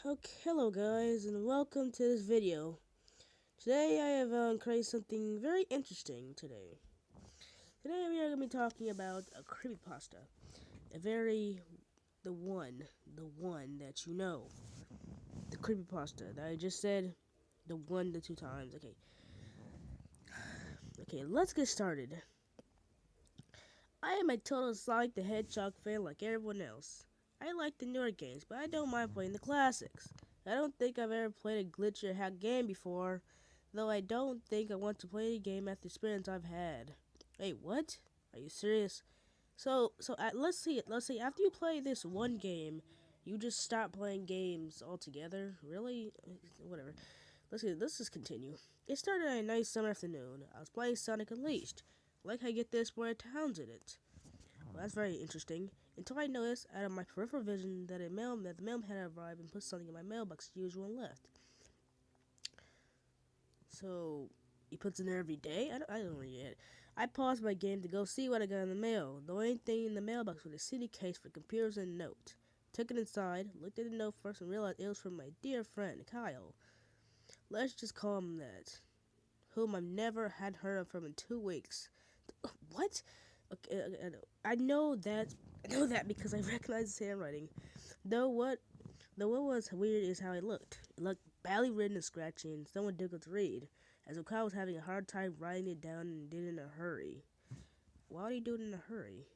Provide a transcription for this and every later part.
Okay, hello guys, and welcome to this video. Today I have created something very interesting today. Today we are going to be talking about a creepypasta. A very, the one that you know. The creepypasta that I just said, the one, the two times. Okay, let's get started. I am a total Sonic the Hedgehog fan like everyone else. I like the newer games, but I don't mind playing the classics. I don't think I've ever played a glitch or hack game before, though I don't think I want to play any game after the experience I've had. Wait, what? Are you serious? Let's see it. Let's see. After you play this one game, you just stop playing games altogether? Really? Whatever. Let's just continue. It started on a nice summer afternoon. I was playing Sonic Unleashed. Like I get this where towns in it. Well, that's very interesting. Until I noticed out of my peripheral vision that the mailman had arrived and put something in my mailbox as usual and left. So he puts in there every day? I don't really get it. I paused my game to go see what I got in the mail. The only thing in the mailbox was a CD case for computers and a note. Took it inside, looked at the note first and realized it was from my dear friend, Kyle. Let's just call him that. Whom I've never had heard of from in 2 weeks. What? Okay, I know that. I know that because I recognize his handwriting. Though what was weird is how it looked. It looked badly written and scratchy and somewhat difficult to read, as if Kyle was having a hard time writing it down and did it in a hurry. Why would he do it in a hurry?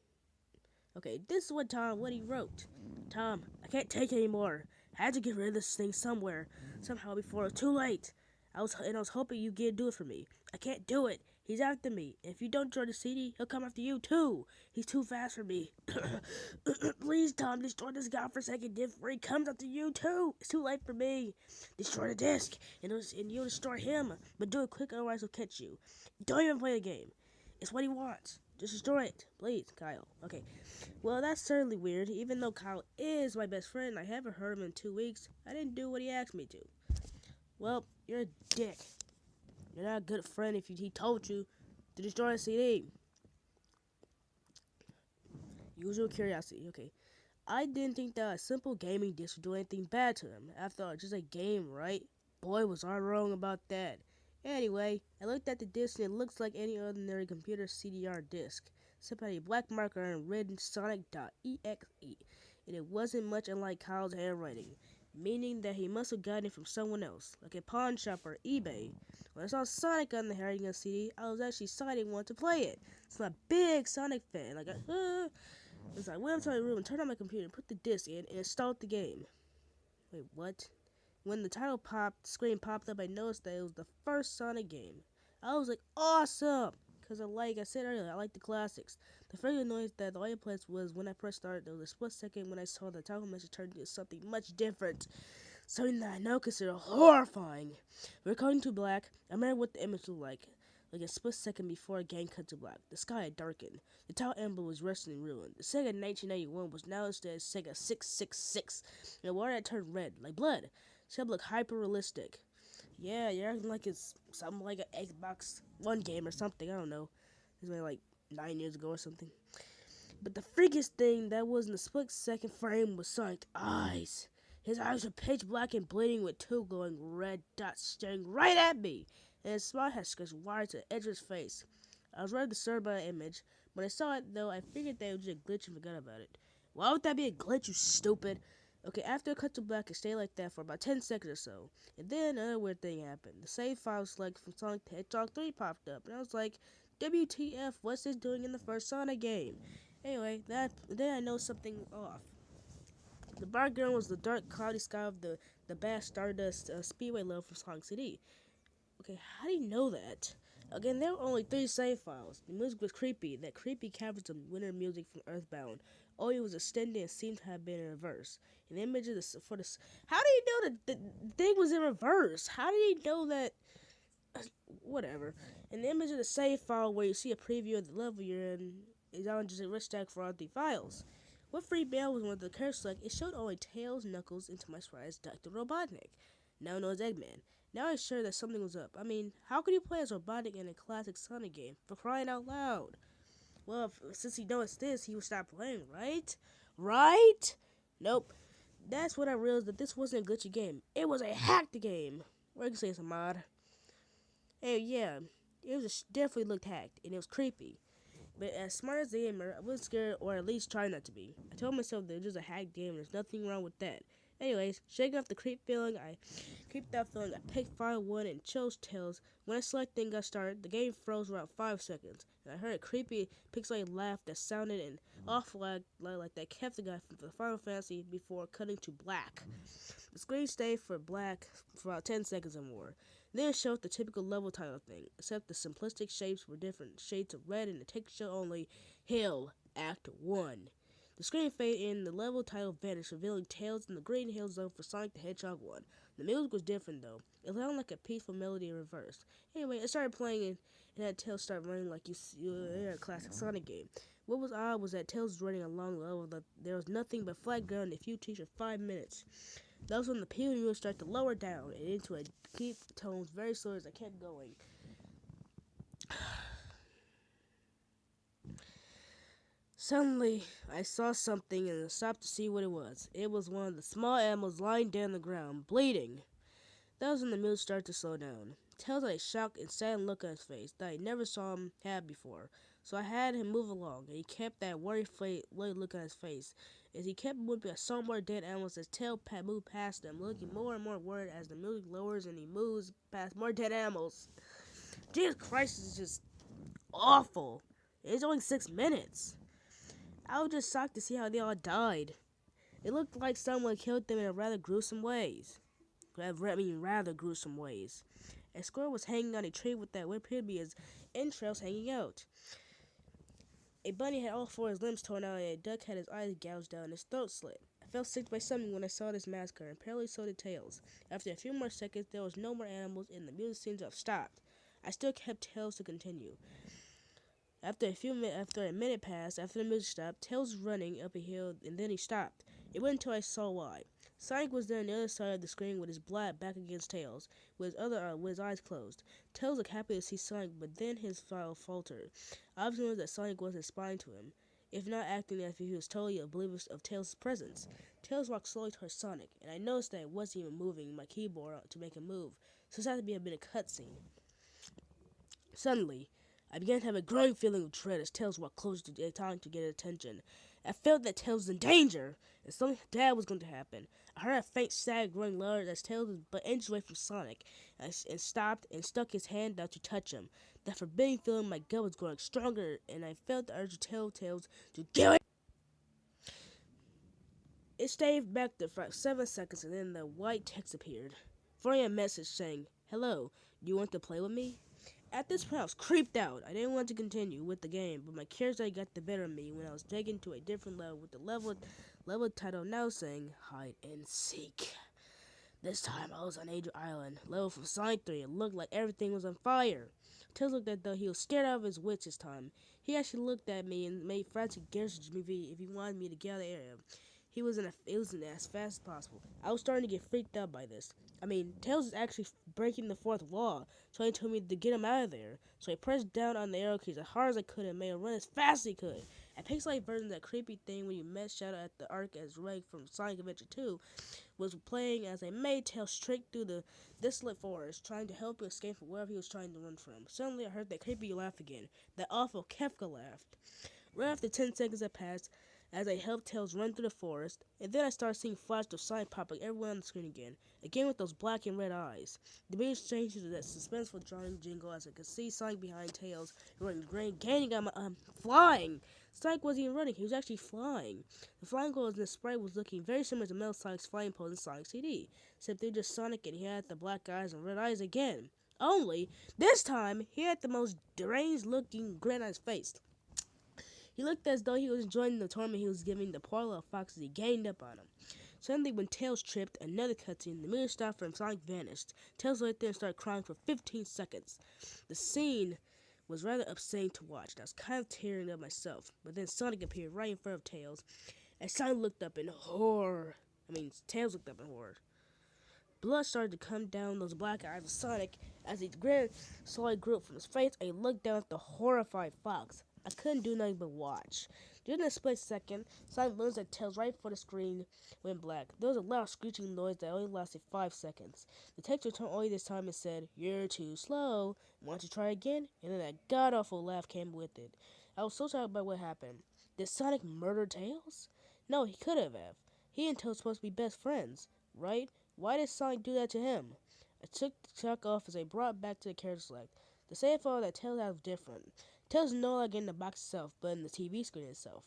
Okay, this is what he wrote. Tom, I can't take it anymore. I had to get rid of this thing somehow before it was too late. I was hoping you'd do it for me. I can't do it. He's after me. And if you don't join the CD, he'll come after you too. He's too fast for me. Please, Tom, destroy this godforsaken disc before he comes after you too. It's too late for me. Destroy the disc, and you'll destroy him. But do it quick, otherwise he'll catch you. Don't even play the game. It's what he wants. Just destroy it, please, Kyle. Okay. Well, that's certainly weird. Even though Kyle is my best friend, I haven't heard him in 2 weeks. I didn't do what he asked me to. Well, you're a dick. You're not a good friend if he told you to destroy a CD. Usual curiosity. Okay. I didn't think that a simple gaming disc would do anything bad to him. After all, it's just a game, right? Boy, was I wrong about that. Anyway, I looked at the disc and it looks like any ordinary computer CDR disc, except had a black marker and written Sonic.exe, and it wasn't much unlike Kyle's handwriting, meaning that he must have gotten it from someone else, like a pawn shop or eBay. When I saw Sonic on the handwriting CD, I was actually excited and wanted to play it. So I'm a big Sonic fan. So I went up to my room and turned on my computer and put the disc in and installed the game. Wait, what? When the screen popped up, I noticed that it was the first Sonic game. I was like, awesome! Because like I said earlier, I like the classics. The first noise that the audio place was when I pressed start, there was a split second when I saw the title message turn into something much different. Something that I now consider horrifying. Recording to black, I remember what the image looked like. Like a split second before a game cut to black. The sky had darkened. The tower emblem was resting in ruin. The Sega 1991 was now instead Sega 666. And the water had turned red, like blood. It looked hyper-realistic. Yeah, you're acting like it's something like an Xbox One game or something. I don't know. This was like 9 years ago or something. But the freakiest thing that was in the split-second frame was Sonic's eyes. His eyes were pitch black and bleeding with two glowing red dots staring right at me. And his smile had scratched wide to the edge of his face. I was rather disturbed by the image. When I saw it, though, I figured that it was just a glitch and forgot about it. Why would that be a glitch, you stupid? Okay, after it cut to black, it stayed like that for about 10 seconds or so. And then another weird thing happened. The save file select from Sonic the Hedgehog 3 popped up. And I was like, WTF, what's this doing in the first Sonic game? Anyway, then I know something off. The background was the dark, cloudy sky of the Bass Stardust Speedway level from Sonic CD. Okay, how do you know that? Again, there were only 3 save files. The music was creepy. That creepy captures of winter music from Earthbound. Audio was extended and seemed to have been in reverse. And the image of how do you know that the thing was in reverse? How do you know that? Whatever. And the image of the save file where you see a preview of the level you're in is on just a rich stack for all 3 files. What freaked me out was when the character select, it showed only Tails, Knuckles, and to my surprise, Dr. Robotnik, now known as Eggman. Now I'm sure that something was up. I mean, how could you play as Robotnik in a classic Sonic game? For crying out loud. Well, since he noticed this, he would stop playing, right? Right? Nope. That's when I realized that this wasn't a glitchy game. It was a hacked game. Or you can say it's a mod. And yeah, it was definitely looked hacked, and it was creepy. But as smart as a gamer, I wasn't scared, or at least try not to be. I told myself that it was just a hacked game, and there's nothing wrong with that. Anyways, shaking off the creeped out feeling, I picked Fire 1 and chose Tails. When I selected and got started, the game froze around 5 seconds, and I heard a creepy pixelated laugh that sounded an awful like that kept the guy from the Final Fantasy before cutting to black. The screen stayed for black for about 10 seconds or more. Then it showed the typical level title thing, except the simplistic shapes were different shades of red and the texture only Hill Act 1. The screen faded in, the level title vanished, revealing Tails in the Green Hill Zone for Sonic the Hedgehog 1. The music was different though. It sounded like a peaceful melody in reverse. Anyway, it started playing and had Tails start running like you see in a classic Sonic game. What was odd was that Tails was running along the level that there was nothing but flat ground and a few trees for 5 minutes. That was when the piano would start to lower down and into a deep tones very slow as I kept going. Suddenly, I saw something and stopped to see what it was. It was one of the small animals lying down on the ground, bleeding. That was when the music started to slow down. Tails had a shocked and sad look on his face that I never saw him have before. So I had him move along, and he kept that worried look on his face. As he kept moving, I saw more dead animals as Tail moved past them, looking more and more worried as the music lowers and he moves past more dead animals. Jesus Christ, this is just awful. It's only 6 minutes. I was just shocked to see how they all died. It looked like someone killed them in rather gruesome ways. Rather gruesome ways. A squirrel was hanging on a tree with what appeared to be his entrails hanging out. A bunny had all 4 of his limbs torn out, and a duck had his eyes gouged out and his throat slit. I felt sick by something when I saw this massacre, and apparently so did Tails. After a few more seconds, there was no more animals, and the music seemed to have stopped. I still kept Tails to continue. After a minute passed, after the music stopped, Tails was running up a hill, and then he stopped. It wasn't until I saw why. Sonic was there on the other side of the screen with his back against Tails, with his eyes closed. Tails looked happy to see Sonic, but then his file faltered. I obviously noticed that Sonic wasn't responding to him, if not acting as if he was totally oblivious of Tails' presence. Tails walked slowly towards Sonic, and I noticed that it wasn't even moving my keyboard to make a move, so this had to be a bit of cutscene. Suddenly, I began to have a growing feeling of dread as Tails walked closer to trying to get attention. I felt that Tails was in danger, and something bad was going to happen. I heard a faint sag growing louder as Tails was but inches away from Sonic, and stopped and stuck his hand out to touch him. That forbidding feeling in my gut was growing stronger, and I felt the urge to tell Tails to get away. It stayed back there for 7 seconds, and then the white text appeared, forming a message saying, "Hello, do you want to play with me?" At this point, I was creeped out. I didn't want to continue with the game, but my curiosity got the better of me when I was taken to a different level with the level title now saying Hide and Seek. This time, I was on Angel Island, level from Sonic 3. It looked like everything was on fire. Tails looked as though he was scared out of his wits this time. He actually looked at me and made frantic gestures to me if he wanted me to get out of the area. It was as fast as possible. I was starting to get freaked out by this. Tails is actually breaking the fourth wall, so he told me to get him out of there. So I pressed down on the arrow keys as hard as I could and made him run as fast as he could. A pixelated version of that creepy thing when you met Shadow at the Ark as Reg from Sonic Adventure 2 was playing as I made Tails straight through the desolate forest, trying to help him escape from wherever he was trying to run from. Suddenly I heard that creepy laugh again, that awful Kefka laugh. Right after 10 seconds had passed, as I helped Tails run through the forest, and then I started seeing flashes of Sonic popping everywhere on the screen again with those black and red eyes. The music changed to that suspenseful drawing jingle as I could see Sonic behind Tails, gaining on my, flying! Sonic wasn't even running, he was actually flying. The flying goal in the sprite was looking very similar to Metal Sonic's flying pose in Sonic CD, except they were just Sonic and he had the black eyes and red eyes again. Only, this time, he had the most deranged looking grin on his face. He looked as though he was enjoying the torment he was giving the poor little fox as he gained up on him. Suddenly, when Tails tripped, another cutscene, the music stopped and Sonic vanished. Tails lay there and started crying for 15 seconds. The scene was rather upsetting to watch, and I was kind of tearing up myself. But then Sonic appeared right in front of Tails, and Sonic looked up in horror. Tails looked up in horror. Blood started to come down those black eyes of Sonic as his grin slowly grew up from his face, and he looked down at the horrified fox. I couldn't do nothing but watch. During a split second, Sonic learns that Tails right before the screen went black. There was a loud screeching noise that only lasted 5 seconds. The text returned only this time and said, "You're too slow. Want to try again?" And then that god-awful laugh came with it. I was so shocked by what happened. Did Sonic murder Tails? No, he could have. He and Tails supposed to be best friends, right? Why did Sonic do that to him? I took the shock off as I brought back to the character select. The same photo that Tails was different. Tails no longer in the box itself, but in the TV screen itself,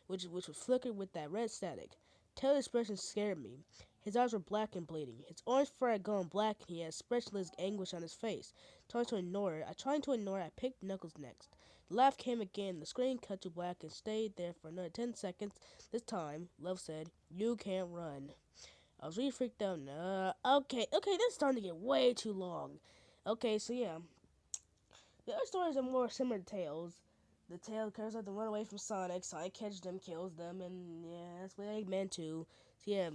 which would flicker with that red static. Tails' expression scared me. His eyes were black and bleeding. His orange fur had gone black, and he had expressionless anguish on his face. Trying to ignore it, I picked Knuckles next. The laugh came again. The screen cut to black and stayed there for another 10 seconds. This time, Love said, "You can't run." I was really freaked out. Okay, this is starting to get way too long. Okay, so yeah. The other stories are more similar to Tails. The Tails cares like to run away from Sonic. Sonic catches them, kills them, and yeah, that's what they meant to. So yeah,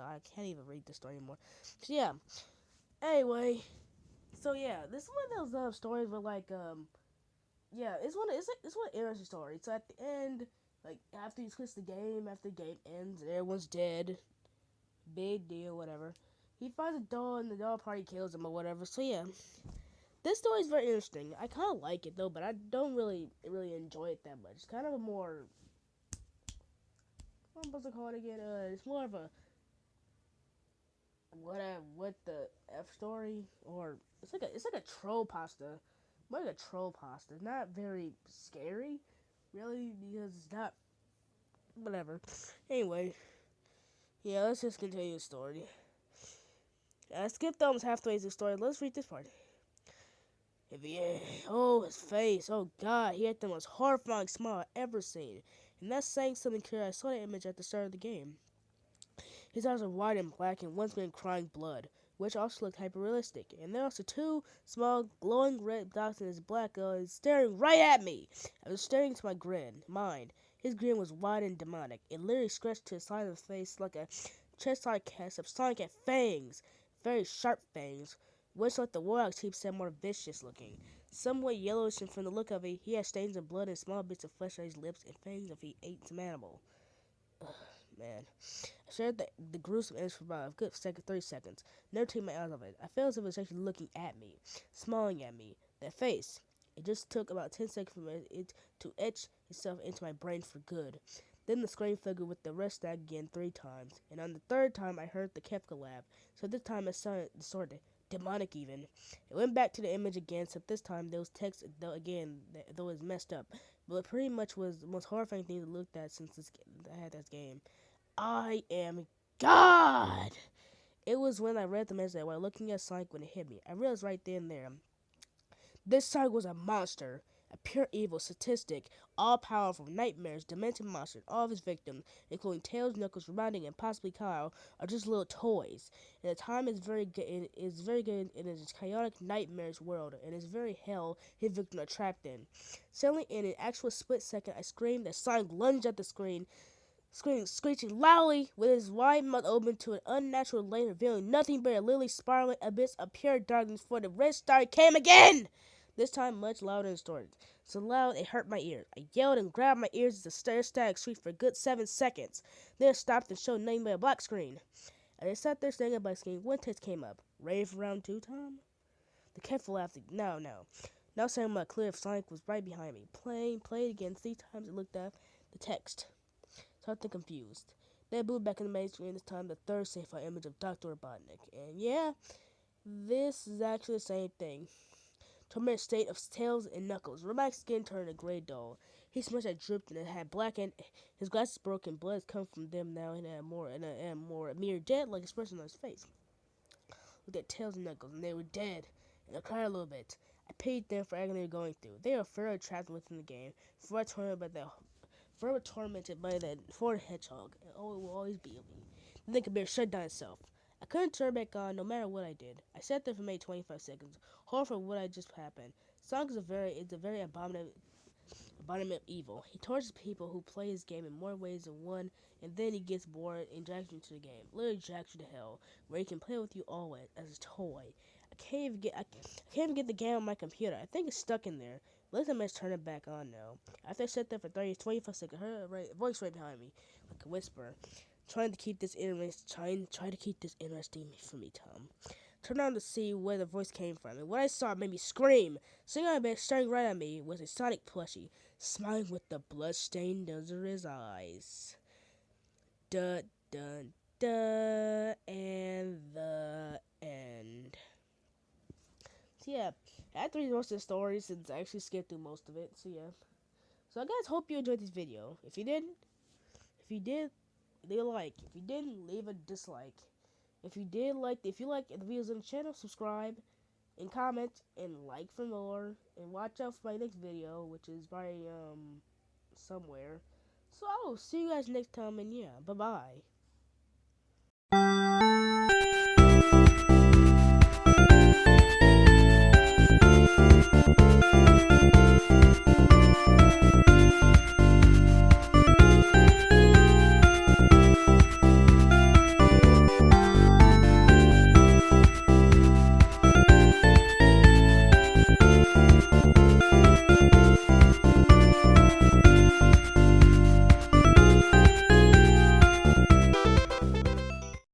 I can't even read the story anymore. So yeah. Anyway, so yeah, this is one of those stories where yeah, it's one interesting story. So at the end, like after you switch the game, after the game ends and everyone's dead, big deal, whatever. He finds a doll and the doll party kills him or whatever. So yeah, this story is very interesting. I kind of like it though, but I don't really enjoy it that much. It's kind of a more, what am I supposed to call it again? It's more of a what the F story, or it's like a troll pasta, more like a troll pasta. It's not very scary, really, because it's not whatever. Anyway, yeah, let's just continue the story. I skipped almost halfway through the story. Let's read this part. If he, oh, his face. Oh, God. He had the most horrifying smile I've ever seen. And that's saying something clear. I saw the image at the start of the game. His eyes are wide and black and once been crying blood, which also looked hyper-realistic. And there are also two small glowing red dots in his black eyes staring right at me. I was staring into my mind. His grin was wide and demonic. It literally stretched to the side of his face like a chest-side cast of Sonic had fangs. Very sharp fangs, which like the warlock teeth said more vicious looking. Somewhat yellowish, and from the look of it, he had stains of blood and small bits of flesh on his lips and fangs if he ate some animal. Ugh, man. I stared at the gruesome image for about a good 30 seconds, never taking my eyes off it. I felt as if it was actually looking at me, smiling at me. That face. It just took about 10 seconds for it to etch itself into my brain for good. Then the screen flickered with the rest stack again 3 times, and on the 3rd time I heard the Kefka laugh. So this time it sounded sort of demonic even. It went back to the image again, except this time there was text though again, though it was messed up. But it pretty much was the most horrifying thing to look at since I had this game. I am God! It was when I read the message while looking at Sonic when it hit me. I realized right then and there, this Sonic was a monster. A pure evil, sadistic, all-powerful, nightmares, demented monster. All of his victims, including Tails, Knuckles, Reminding, and possibly Kyle, are just little toys. And the time is very good. It is very good in his chaotic, nightmares world, and his very hell his victims are trapped in. Suddenly, in an actual split second, I screamed as Sonic lunged at the screen, screeching loudly with his wide mouth open to an unnatural length, revealing nothing but a literally spiraling abyss of pure darkness. For the red star came again. This time much louder and distorted. So loud it hurt my ears. I yelled and grabbed my ears as the static shrieked for a good 7 seconds. Then it stopped and showed nothing but a black screen. As I sat there staring at my screen, one text came up. Ready for round 2, Tom? The cat laughed. No. Now saying my clear if Sonic was right behind me. Played again 3 times. It looked up the text. Something confused. Then I moved back in the main screen, this time the 3rd safe image of Dr. Robotnik. And yeah, this is actually the same thing. Tormented state of Tails and Knuckles. Robotnik's skin turned a gray dull. His much had dripped and it had black and his glasses broken. Blood has come from them now and a more mere dead-like expression on his face. Looked at Tails and Knuckles and they were dead. And I cried a little bit. I pitied them for agony they were going through. They were forever trapped within the game. Forever tormented by that foreign hedgehog, and it will always be with me. Then the computer shut down itself. I couldn't turn back on no matter what I did. I sat there for maybe 25 seconds, horrified for what had just happened. Sonic is a very abominable evil. He tortures people who play his game in more ways than one, and then he gets bored and drags you into the game. Literally drags you to hell, where he can play with you always as a toy. I can't even get the game on my computer. I think it's stuck in there. Listen, let's turn it back on now. After I sat there for 30, 25 seconds, I heard a voice right behind me, like a whisper, trying to keep this interesting for me, Tom. Turned on to see where the voice came from, and what I saw made me scream. Sitting on a bed, staring right at me, was a Sonic plushie, smiling with the blood-stained under his eyes. Duh, dun, duh, and the end. So yeah, I had to read most of the story since I actually skipped through most of it. So yeah. So I guys hope you enjoyed this video. If you did, leave a like. If you didn't, leave a dislike. If you like the videos on the channel, subscribe and comment and like for more. And watch out for my next video, which is by somewhere. So I will see you guys next time, and yeah, bye bye.